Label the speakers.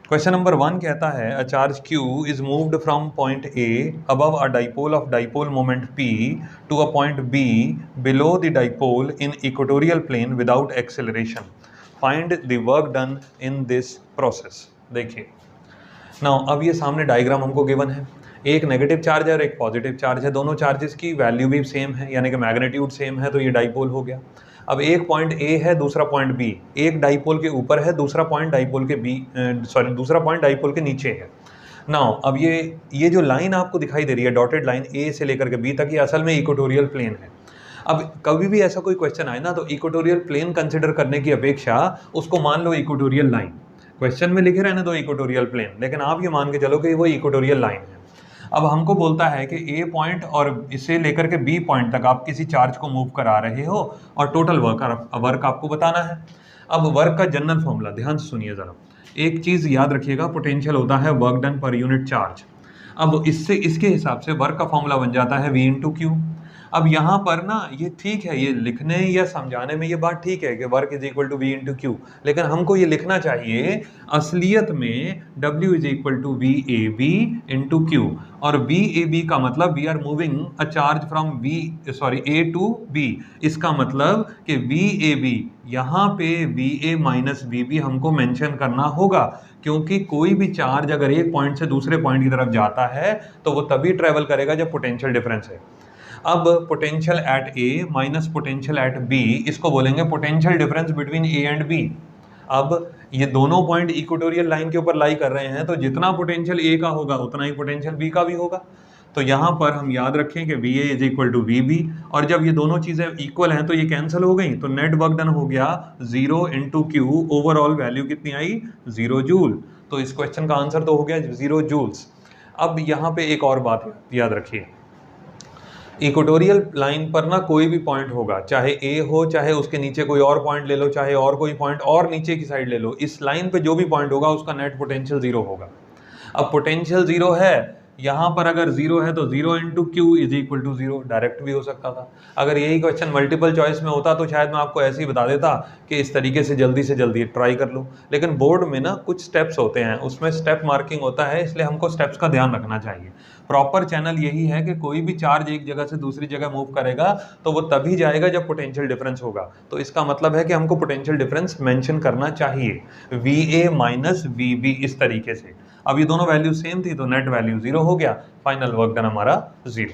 Speaker 1: Question number 1 कहता है a charge Q is moved from point A above a dipole of dipole moment P to a point B below the dipole in equatorial plane without acceleration. Find the work done in this process. देखिए now अब ये सामने diagram हमको given है, एक negative charge है और एक पॉजिटिव चार्ज है, दोनों चार्जेस की वैल्यू भी सेम है यानी कि मैग्नीट्यूड सेम है, तो ये डाइपोल हो गया। अब एक पॉइंट ए है, दूसरा पॉइंट बी, एक डाइपोल के ऊपर है, दूसरा पॉइंट डाइपोल के दूसरा पॉइंट डाइपोल के नीचे है। नाउ अब ये जो लाइन आपको दिखाई दे रही है डॉटेड लाइन ए से लेकर के बी तक, ये असल में इक्वेटोरियल प्लेन है। अब कभी भी ऐसा कोई क्वेश्चन आए ना तो इक्वेटोरियल प्लेन कंसिडर करने की अपेक्षा उसको मान लो इक्वेटोरियल लाइन। क्वेश्चन में लिखे रहने दो इक्वेटोरियल प्लेन, लेकिन आप ये मान के चलो कि वो इक्वेटोरियल लाइन है। अब हमको बोलता है कि ए पॉइंट और इसे लेकर के बी पॉइंट तक आप किसी चार्ज को मूव करा रहे हो और टोटल वर्क आपको बताना है। अब वर्क का जनरल फॉर्मूला ध्यान से सुनिए जरा, एक चीज याद रखिएगा, पोटेंशियल होता है work done per unit charge. अब इसके हिसाब से वर्क का फॉर्मूला बन जाता है V इंटू क्यू। अब यहाँ पर ना ये ठीक है, ये लिखने या समझाने में ये बात ठीक है कि work is equal to V into Q, लेकिन हमको ये लिखना चाहिए असलियत में W is equal to V A B into Q. और वी ए बी का मतलब we are moving a charge from A to B. इसका मतलब कि वी ए बी, यहाँ पे V A minus B B हमको मेंशन करना होगा, क्योंकि कोई भी चार्ज अगर एक पॉइंट से दूसरे पॉइंट की तरफ जाता है तो वो तभी ट्रेवल करेगा जब पोटेंशियल डिफरेंस है। अब potential at A minus potential at B, इसको बोलेंगे potential difference between A and B. अब ये दोनों पॉइंट इक्वेटोरियल लाइन के ऊपर लाई कर रहे हैं, तो जितना पोटेंशियल ए का होगा उतना ही पोटेंशियल बी का भी होगा। तो यहाँ पर हम याद रखें कि V A is equal to V B, और जब ये दोनों चीजें इक्वल हैं तो ये कैंसिल हो गई, तो नेट वर्क डन हो गया 0 इंटू क्यू। ओवरऑल वैल्यू कितनी आई? 0 जूल। तो इस क्वेश्चन का आंसर तो हो गया 0 जूल्स। अब यहाँ पे एक और बात याद रखिए, इक्वेटोरियल लाइन पर ना कोई भी पॉइंट होगा, चाहे ए हो, चाहे उसके नीचे कोई और पॉइंट ले लो, चाहे और कोई पॉइंट और नीचे की साइड ले लो, इस लाइन पे जो भी पॉइंट होगा उसका नेट पोटेंशियल 0 होगा। अब पोटेंशियल 0 है, यहाँ पर अगर 0 है तो 0 into Q is equal to 0, direct भी हो सकता था। अगर यही क्वेश्चन मल्टीपल चॉइस में होता तो शायद मैं आपको ऐसे ही बता देता कि इस तरीके से जल्दी ट्राई कर लो, लेकिन बोर्ड में ना कुछ स्टेप्स होते हैं, उसमें स्टेप मार्किंग होता है, इसलिए हमको स्टेप्स का ध्यान रखना चाहिए। प्रॉपर चैनल यही है कि कोई भी चार्ज एक जगह से दूसरी जगह मूव करेगा तो वो तभी जाएगा जब पोटेंशियल डिफरेंस होगा, तो इसका मतलब है कि हमको पोटेंशियल डिफरेंस मेंशन करना चाहिए, V A minus V B, इस तरीके से। अब ये दोनों वैल्यू सेम थी तो नेट वैल्यू 0 हो गया, फाइनल वर्क डन हमारा 0।